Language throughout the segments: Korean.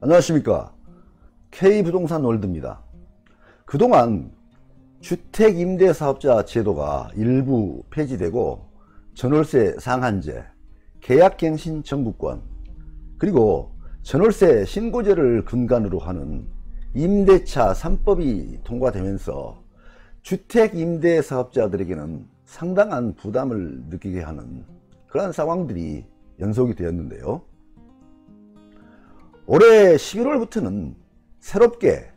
안녕하십니까. K부동산 월드입니다. 그동안 주택임대사업자 제도가 일부 폐지되고 전월세 상한제, 계약갱신 청구권, 그리고 전월세 신고제를 근간으로 하는 임대차 3법이 통과되면서 주택임대사업자들에게는 상당한 부담을 느끼게 하는 그러한 상황들이 연속이 되었는데요. 올해 11월부터는 새롭게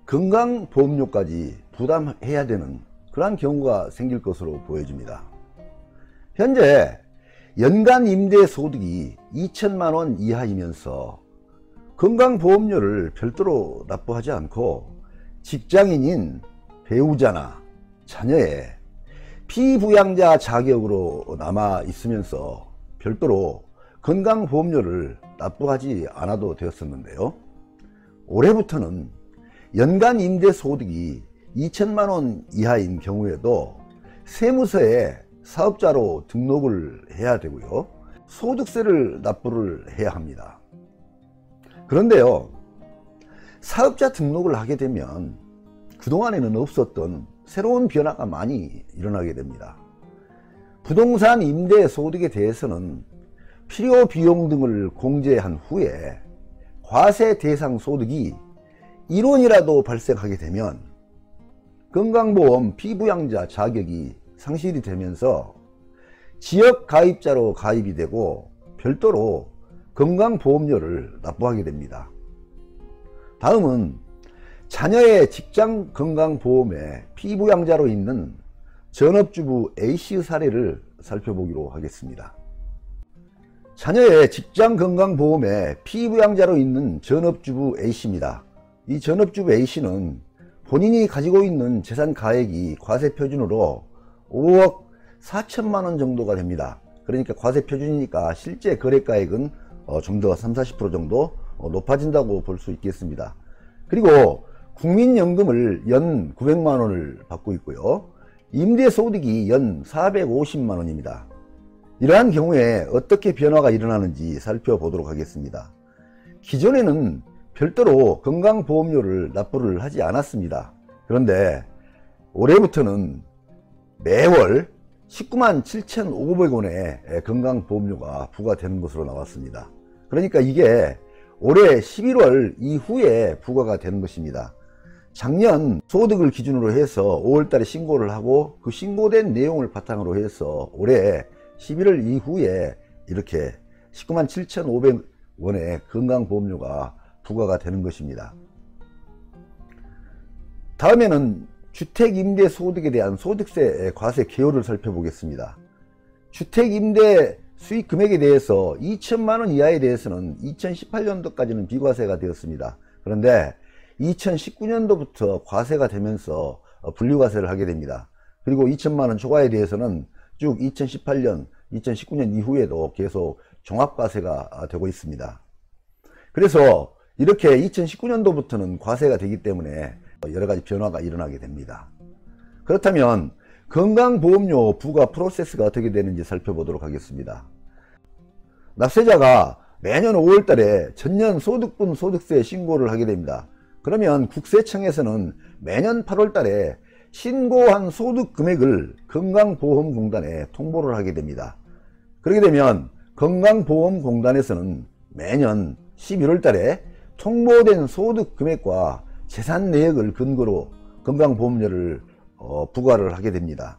건강보험료까지 부담해야 되는 그러한 경우가 생길 것으로 보여집니다. 현재 연간 임대소득이 2천만원 이하이면서 건강보험료를 별도로 납부하지 않고 직장인인 배우자나 자녀의 피부양자 자격으로 남아 있으면서 별도로 건강보험료를 납부하지 않아도 되었었는데요. 올해부터는 연간 임대소득이 2천만원 이하인 경우에도 세무서에 사업자로 등록을 해야 되고요, 소득세를 납부를 해야 합니다. 그런데요, 사업자 등록을 하게 되면 그동안에는 없었던 새로운 변화가 많이 일어나게 됩니다. 부동산 임대소득에 대해서는 필요 비용 등을 공제한 후에 과세 대상 소득이 1원이라도 발생하게 되면 건강보험 피부양자 자격이 상실이 되면서 지역가입자로 가입이 되고 별도로 건강보험료를 납부하게 됩니다. 다음은 자녀의 직장건강보험에 피부양자로 있는 전업주부 A씨 사례를 살펴보기로 하겠습니다. 자녀의 직장건강보험에 피부양자로 있는 전업주부 A씨입니다. 이 전업주부 A씨는 본인이 가지고 있는 재산가액이 과세표준으로 5억 4천만원 정도가 됩니다. 그러니까 과세표준이니까 실제 거래가액은 좀 더 30~40% 정도 높아진다고 볼 수 있겠습니다. 그리고 국민연금을 연 900만원을 받고 있고요, 임대소득이 연 450만원입니다. 이러한 경우에 어떻게 변화가 일어나는지 살펴보도록 하겠습니다. 기존에는 별도로 건강보험료를 납부를 하지 않았습니다. 그런데 올해부터는 매월 19만 7,500원의 건강보험료가 부과되는 것으로 나왔습니다. 그러니까 이게 올해 11월 이후에 부과가 되는 것입니다. 작년 소득을 기준으로 해서 5월달에 신고를 하고 그 신고된 내용을 바탕으로 해서 올해 11월 이후에 이렇게 19만 7,500원의 건강보험료가 부과가 되는 것입니다. 다음에는 주택임대소득에 대한 소득세 과세 개요를 살펴보겠습니다. 주택임대 수익금액에 대해서 2천만원 이하에 대해서는 2018년도까지는 비과세가 되었습니다. 그런데 2019년도부터 과세가 되면서 분류과세를 하게 됩니다. 그리고 2천만원 초과에 대해서는 쭉 2018년, 2019년 이후에도 계속 종합과세가 되고 있습니다. 그래서 이렇게 2019년도부터는 과세가 되기 때문에 여러가지 변화가 일어나게 됩니다. 그렇다면 건강보험료 부과 프로세스가 어떻게 되는지 살펴보도록 하겠습니다. 납세자가 매년 5월달에 전년 소득분 소득세 신고를 하게 됩니다. 그러면 국세청에서는 매년 8월달에 신고한 소득 금액을 건강보험공단에 통보를 하게 됩니다. 그렇게 되면 건강보험공단에서는 매년 11월달에 통보된 소득 금액과 재산 내역을 근거로 건강보험료를 부과를 하게 됩니다.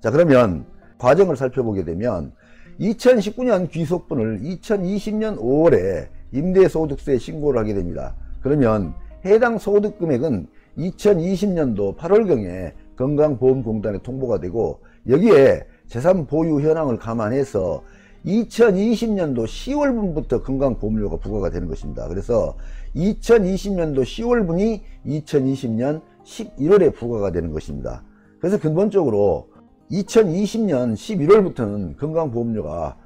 자, 그러면 과정을 살펴보게 되면 2019년 귀속분을 2020년 5월에 임대소득세 신고를 하게 됩니다. 그러면 해당 소득금액은 2020년도 8월경에 건강보험공단에 통보가 되고, 여기에 재산 보유 현황을 감안해서 2020년도 10월분부터 건강보험료가 부과가 되는 것입니다. 그래서 2020년도 10월분이 2020년 11월에 부과가 되는 것입니다. 그래서 근본적으로 2020년 11월부터는 건강보험료가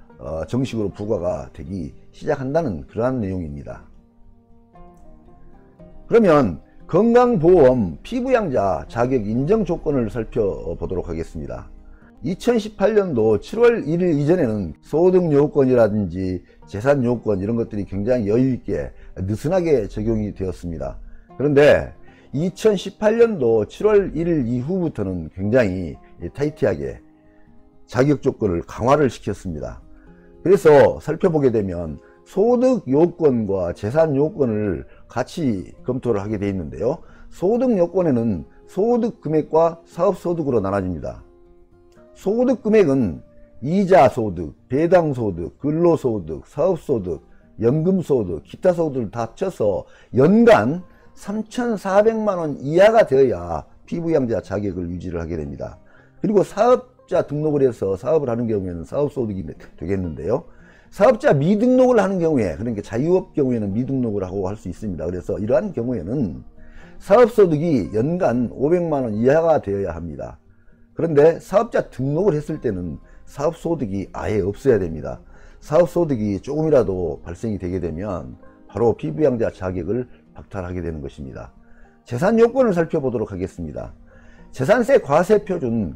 정식으로 부과가 되기 시작한다는 그러한 내용입니다. 그러면 건강보험 피부양자 자격 인정 조건을 살펴보도록 하겠습니다. 2018년도 7월 1일 이전에는 소득요건이라든지 재산요건 이런 것들이 굉장히 여유있게 느슨하게 적용이 되었습니다. 그런데 2018년도 7월 1일 이후부터는 굉장히 타이트하게 자격조건을 강화를 시켰습니다. 그래서 살펴보게 되면 소득요건과 재산요건을 같이 검토를 하게 되어 있는데요. 소득요건에는 소득금액과 사업소득으로 나눠집니다. 소득금액은 이자소득, 배당소득, 근로소득, 사업소득, 연금소득, 기타소득을 다 합쳐서 연간 3,400만원 이하가 되어야 피부양자 자격을 유지를 하게 됩니다. 그리고 사업자 등록을 해서 사업을 하는 경우에는 사업소득이 되겠는데요. 사업자 미등록을 하는 경우에, 그러니까 자유업 경우에는 미등록을 하고 할 수 있습니다. 그래서 이러한 경우에는 사업소득이 연간 500만원 이하가 되어야 합니다. 그런데 사업자 등록을 했을 때는 사업소득이 아예 없어야 됩니다. 사업소득이 조금이라도 발생이 되게 되면 바로 피부양자 자격을 박탈하게 되는 것입니다. 재산요건을 살펴보도록 하겠습니다. 재산세 과세표준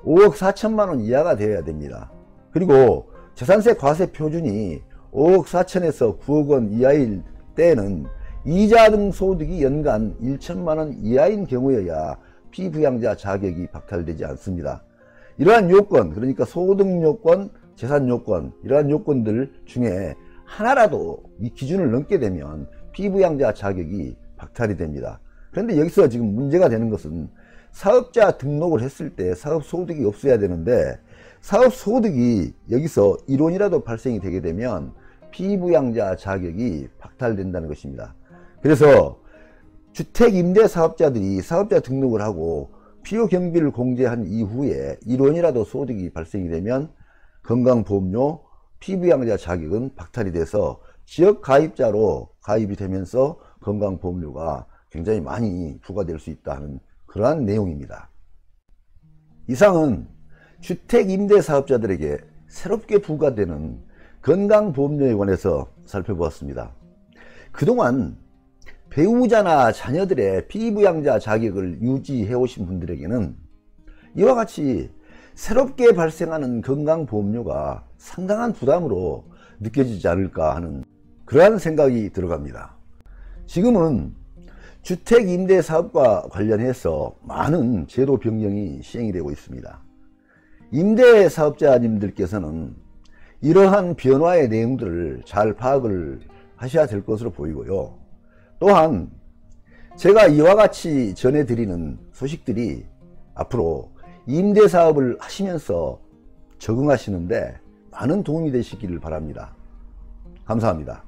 5억 4천만원 이하가 되어야 됩니다. 그리고 재산세 과세표준이 5억 4천에서 9억 원 이하일 때는 이자 등 소득이 연간 1천만원 이하인 경우여야 피부양자 자격이 박탈되지 않습니다. 이러한 요건, 그러니까 소득요건, 재산요건, 이러한 요건들 중에 하나라도 이 기준을 넘게 되면 피부양자 자격이 박탈이 됩니다. 그런데 여기서 지금 문제가 되는 것은 사업자 등록을 했을 때 사업소득이 없어야 되는데 사업소득이 여기서 1원이라도 발생이 되게 되면 피부양자 자격이 박탈된다는 것입니다. 그래서 주택임대사업자들이 사업자 등록을 하고 필요경비를 공제한 이후에 1원이라도 소득이 발생이 되면 건강보험료, 피부양자 자격은 박탈이 돼서 지역가입자로 가입이 되면서 건강보험료가 굉장히 많이 부과될 수 있다는 그러한 내용입니다. 이상은 주택임대사업자들에게 새롭게 부과되는 건강보험료에 관해서 살펴보았습니다. 그동안 배우자나 자녀들의 피부양자 자격을 유지해 오신 분들에게는 이와 같이 새롭게 발생하는 건강보험료가 상당한 부담으로 느껴지지 않을까 하는 그러한 생각이 들어갑니다. 지금은 주택임대사업과 관련해서 많은 제도 변경이 시행이 되고 있습니다. 임대사업자님들께서는 이러한 변화의 내용들을 잘 파악을 하셔야 될 것으로 보이고요. 또한 제가 이와 같이 전해드리는 소식들이 앞으로 임대사업을 하시면서 적응하시는데 많은 도움이 되시기를 바랍니다. 감사합니다.